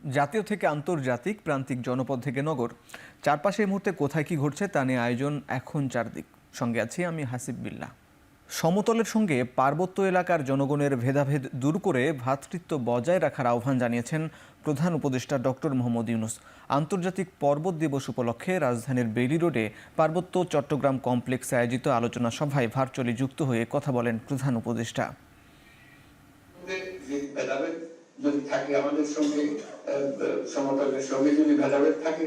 জাতীয় থেকে আন্তর্জাতিক, প্রান্তিক জনপদ থেকে নগর, চারপাশে এই মুহূর্তে কোথায় কি ঘটছে তা নিয়ে আয়োজন এখন চারদিক। সঙ্গে আছি আমি হাসিব বিল্লাহ। সমতলের সঙ্গে পার্বত্য এলাকার জনগণের ভেদাভেদ দূর করে ভ্রাতৃত্ব বজায় রাখার আহ্বান জানিয়েছেন প্রধান উপদেষ্টা ডক্টর মোহাম্মদ ইউনূস। আন্তর্জাতিক পর্বত দিবস উপলক্ষে রাজধানীর বেইলি রোডে পার্বত্য চট্টগ্রাম কমপ্লেক্সে আয়োজিত আলোচনা সভায় ভার্চুয়ালি যুক্ত হয়ে কথা বলেন প্রধান উপদেষ্টা। যদি থাকে আমাদের সঙ্গে সমতলের সঙ্গে যদি ভেদাভেদ থাকে,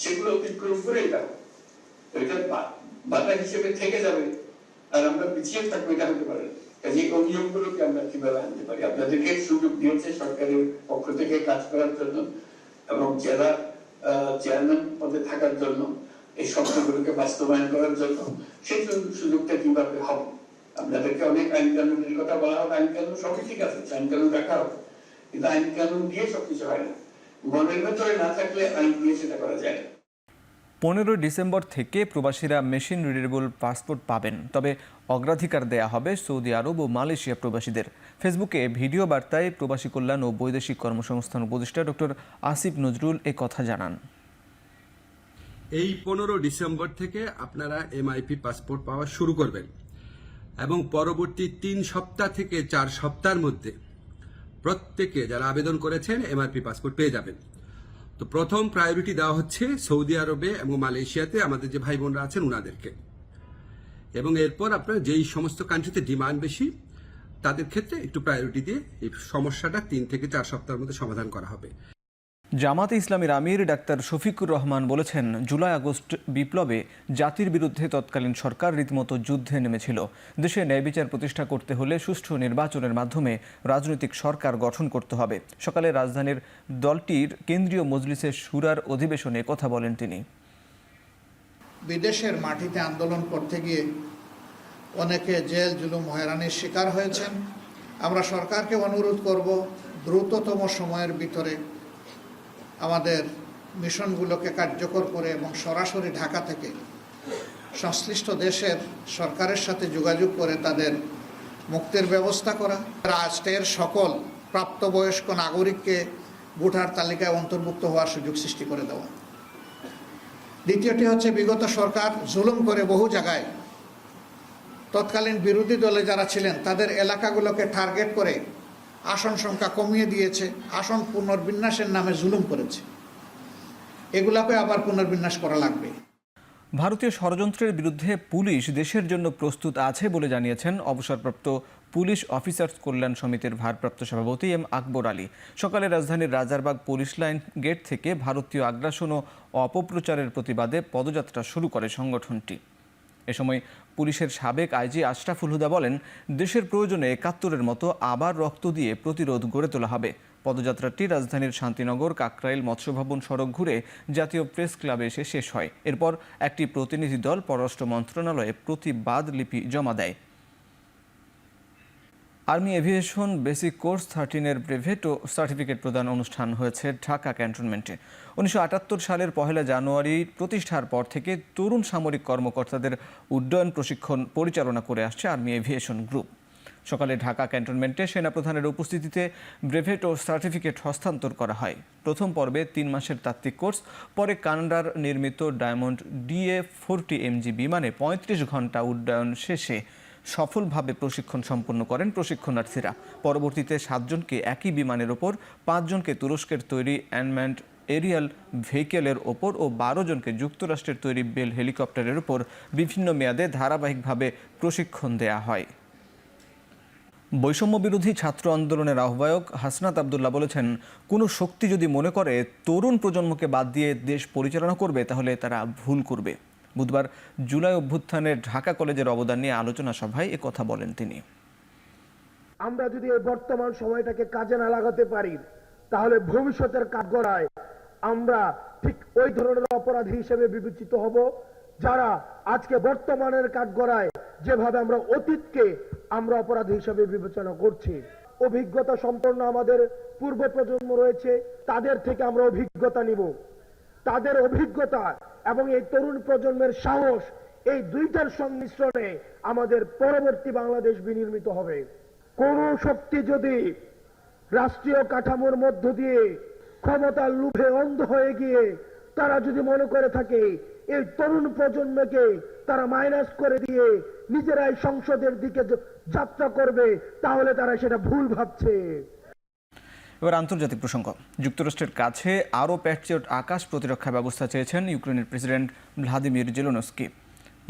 সেগুলো অতিক্রম করেই যাবে, এটা বাধা হিসেবে থেকে যাবে আর আমরা পিছিয়ে থাকবো, এটা হতে পারে। কাজে ওই নিয়মগুলোকে আমরা কিভাবে আনতে পারি? আপনাদেরকে সুযোগ দিয়েছে সরকারের পক্ষ থেকে কাজ করার জন্য এবং জেলা চেয়ারম্যান পদে থাকার জন্য, এই শব্দগুলোকে বাস্তবায়ন করার জন্য। সেই সুযোগটা কিভাবে হবে? আপনাদেরকে অনেক আইন কানুনের কথা বলা হবে, আইন কানুন সবই ঠিক আছে, আইন কানুন রাখা হবে, কিন্তু আইন কানুন দিয়ে সবকিছু হয় না। মনের ভেতরে না থাকলে আইন দিয়ে সেটা করা যায় না। 15 ডিসেম্বর থেকে প্রবাসীরা মেশিন রিডেবল পাসপোর্ট পাবেন, তবে অগ্রাধিকার দেয়া হবে সৌদি আরব ও মালয়েশিয়া প্রবাসীদের। ফেসবুকে ভিডিও বার্তায় প্রবাসী কল্যাণ ও বৈদেশিক কর্মসংস্থান উপদেষ্টা ডক্টর আসিফ নজরুল এ কথা জানান। এই 15 ডিসেম্বর থেকে আপনারা এমআইপি পাসপোর্ট পাওয়া শুরু করবেন এবং পরবর্তী 3 সপ্তাহ থেকে 4 সপ্তাহের মধ্যে প্রত্যেকে যারা আবেদন করেছেন এমআইপি পাসপোর্ট পেয়ে যাবেন। তো প্রথম প্রায়োরিটি দেওয়া হচ্ছে সৌদি আরবে এবং মালয়েশিয়াতে আমাদের যে ভাই বোনরা আছেন উনাদেরকে, এবং এরপর আপনার যেই সমস্ত কান্ট্রিতে ডিমান্ড বেশি তাদের ক্ষেত্রে একটু প্রায়োরিটি দিয়ে এই সমস্যাটা 3 থেকে 4 সপ্তাহের মধ্যে সমাধান করা হবে। জামাতে ইসলামীর আমির ডাক্তার শফিকুর রহমান বলেছেন, জুলাই আগস্ট বিপ্লবে জাতির বিরুদ্ধে তৎকালীন সরকার রীতিমতো যুদ্ধে নেমেছিল। দেশে ন্যায় বিচার প্রতিষ্ঠা করতে হলে সুষ্ঠু নির্বাচনের মাধ্যমে রাজনৈতিক সরকার গঠন করতে হবে। সকালে রাজধানীর দলটির কেন্দ্রীয় মজলিসের শুরার অধিবেশনে কথা বলেন তিনি। বিদেশের মাটিতে আন্দোলন করতে গিয়ে অনেকে জেল জুলুম হয়রানির শিকার হয়েছেন। আমরা সরকারকে অনুরোধ করব, দ্রুততম সময়ের ভিতরে আমাদের মিশনগুলোকে কার্যকর করে এবং সরাসরি ঢাকা থেকে সংশ্লিষ্ট দেশের সরকারের সাথে যোগাযোগ করে তাদের মুক্তির ব্যবস্থা করা। রাষ্ট্রের সকল প্রাপ্তবয়স্ক নাগরিককে ভোটার তালিকায় অন্তর্ভুক্ত হওয়ার সুযোগ সৃষ্টি করে দেওয়া। দ্বিতীয়টি হচ্ছে, বিগত সরকার জুলুম করে বহু জায়গায় তৎকালীন বিরোধী দলে যারা ছিলেন তাদের এলাকাগুলোকে টার্গেট করে আসন সংখ্যা কমিয়ে দিয়েছে, আসন পুনর্বিন্যাসের নামে জুলুম করেছে। এগুলাকে আবার পুনর্বিন্যাস করা লাগবে। ভারতীয় ষড়যন্ত্রের বিরুদ্ধে পুলিশ দেশের জন্য প্রস্তুত আছে বলে জানিয়েছেন অবসরপ্রাপ্ত পুলিশ অফিসার্স কল্যাণ সমিতির ভারপ্রাপ্ত সভাপতি এম আকবর আলী। সকালে রাজধানীর রাজারবাগ পুলিশ লাইন গেট থেকে ভারতীয় আগ্রাসন ও অপপ্রচারের প্রতিবাদে পদযাত্রা শুরু করে সংগঠনটি। এ সময় পুলিশের সাবেক আইজি আশরাফুল হুদা বলেন, দেশের প্রয়োজনে ৭১-এর মতো আবার রক্ত দিয়ে প্রতিরোধ গড়ে তোলা হবে। পদযাত্রাটি রাজধানীর শান্তিনগর কাকরাইল মৎস্য ভবন সড়ক ঘুরে জাতীয় প্রেস ক্লাবে এসে শেষ হয়। এরপর একটি প্রতিনিধি দল পররাষ্ট্র মন্ত্রণালয়ে প্রতিবাদ লিপি জমা দেয়। আর্মি এভিয়েশন বেসিক কোর্স 13-এর ব্রেভেট ও সার্টিফিকেট প্রদান অনুষ্ঠান হয়েছে ঢাকা ক্যান্টনমেন্টে। 1978 সালের 1 জানুয়ারি প্রতিষ্ঠার পর থেকে তরুণ সামরিক কর্মকর্তাদের উড্ডয়ন প্রশিক্ষণ পরিচালনা করে আসছে আর্মি এভিয়েশন গ্রুপ। সকালে ঢাকা ক্যান্টনমেন্টে সেনাপ্রধানের উপস্থিতিতে ব্রেভেট ও সার্টিফিকেট হস্তান্তর করা হয়। প্রথম পর্বে 3 মাসের তাত্ত্বিক কোর্স, পরে কানাডার নির্মিত ডায়মন্ড DA-40 MG বিমানে 35 ঘন্টা উড্ডয়ন শেষে সফলভাবে প্রশিক্ষণ সম্পন্ন করেন প্রশিক্ষণার্থীরা। পরবর্তীতে 7 জনকে একই বিমানের ওপর, 5 জনকে তুরস্কের তৈরি অ্যানম্যান্ড এরিয়াল ভেহিকেলের ওপর ও 12 জনকে যুক্তরাষ্ট্রের তৈরি বেল হেলিকপ্টারের ওপর বিভিন্ন মেয়াদে ধারাবাহিকভাবে প্রশিক্ষণ দেয়া হয়। বৈষম্য বিরোধী ছাত্র আন্দোলনের আহ্বায়ক হাসনাত আবদুল্লাহ বলেছেন, কোনো শক্তি যদি মনে করে তরুণ প্রজন্মকে বাদ দিয়ে দেশ পরিচালনা করবে তাহলে তারা ভুল করবে। বুধবার জুলাই অভ্যুত্থানের ঢাকা কলেজের অবদান নিয়ে আলোচনা সভায় কথা বলেন তিনি। আমরা যদি এই বর্তমান সময়টাকে কাজে না লাগাতে পারি তাহলে ভবিষ্যতের কাঠগড়ায় আমরা ঠিক ওই ধরনের অপরাধী হিসেবে বিবেচিত হব, যারা আজকে বর্তমানের কাঠগড়ায় যেভাবে আমরা অতীতকে আমরা অপরাধী হিসেবে বিবেচনা করছি। অভিজ্ঞতা সম্পন্ন আমাদের পূর্ব প্রজন্ম রয়েছে, তাদের থেকে আমরা অভিজ্ঞতা নিব। তাদের অভিজ্ঞতা এবং এই তরুণ প্রজন্মের সাহস, এই দুইটার সংমিশ্রণে আমাদের পরবর্তী বাংলাদেশ বিনির্মিত হবে। কোন শক্তি যদি রাষ্ট্রীয় কাঠামোর মধ্য দিয়ে ক্ষমতার লোভে অন্ধ হয়ে গিয়ে তারা যদি মনে করে থাকে এই তরুণ প্রজন্মকে তারা মাইনাস করে দিয়ে নিজেরাই সংসদের দিকে যাত্রা করবে, তাহলে তারা সেটা ভুল ভাবছে। এবার আন্তর্জাতিক প্রসঙ্গ। যুক্তরাষ্ট্রের কাছে আরও প্যাট্রিয়ট আকাশ প্রতিরক্ষা ব্যবস্থা চেয়েছেন ইউক্রেনের প্রেসিডেন্ট ভ্লাদিমির জেলেনস্কি।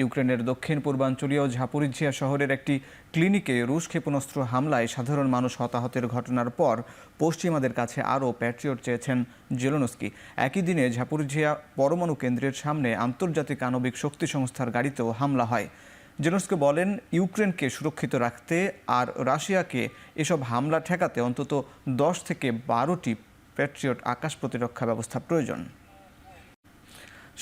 ইউক্রেনের দক্ষিণ পূর্বাঞ্চলীয় ঝাপোরিঝিয়া শহরের একটি ক্লিনিকে রুশ ক্ষেপণাস্ত্র হামলায় সাধারণ মানুষ হতাহতের ঘটনার পর পশ্চিমাদের কাছে আরও প্যাট্রিয়ট চেয়েছেন জেলেনস্কি। একই দিনে ঝাপোরিঝিয়া পরমাণু কেন্দ্রের সামনে আন্তর্জাতিক আণবিক শক্তি সংস্থার গাড়িতেও হামলা হয়। জেলেনস্কি বলেন, ইউক্রেনকে সুরক্ষিত রাখতে আর রাশিয়াকে এসব হামলা ঠেকাতে অন্তত 10 থেকে 12টি প্যাট্রিয়ট আকাশ প্রতিরক্ষা ব্যবস্থা প্রয়োজন।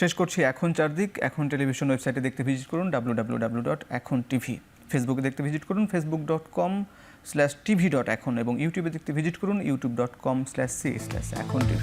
শেষ করছি এখন চারদিক। এখন টেলিভিশন ওয়েবসাইটে দেখতে ভিজিট করুন www.ekhon.tv। ফেসবুকে দেখতে ভিজিট করুন facebook.com/tv.ekhon এবং ইউটিউবে দেখতে ভিজিট করুন youtube.com/c/ekhon tv।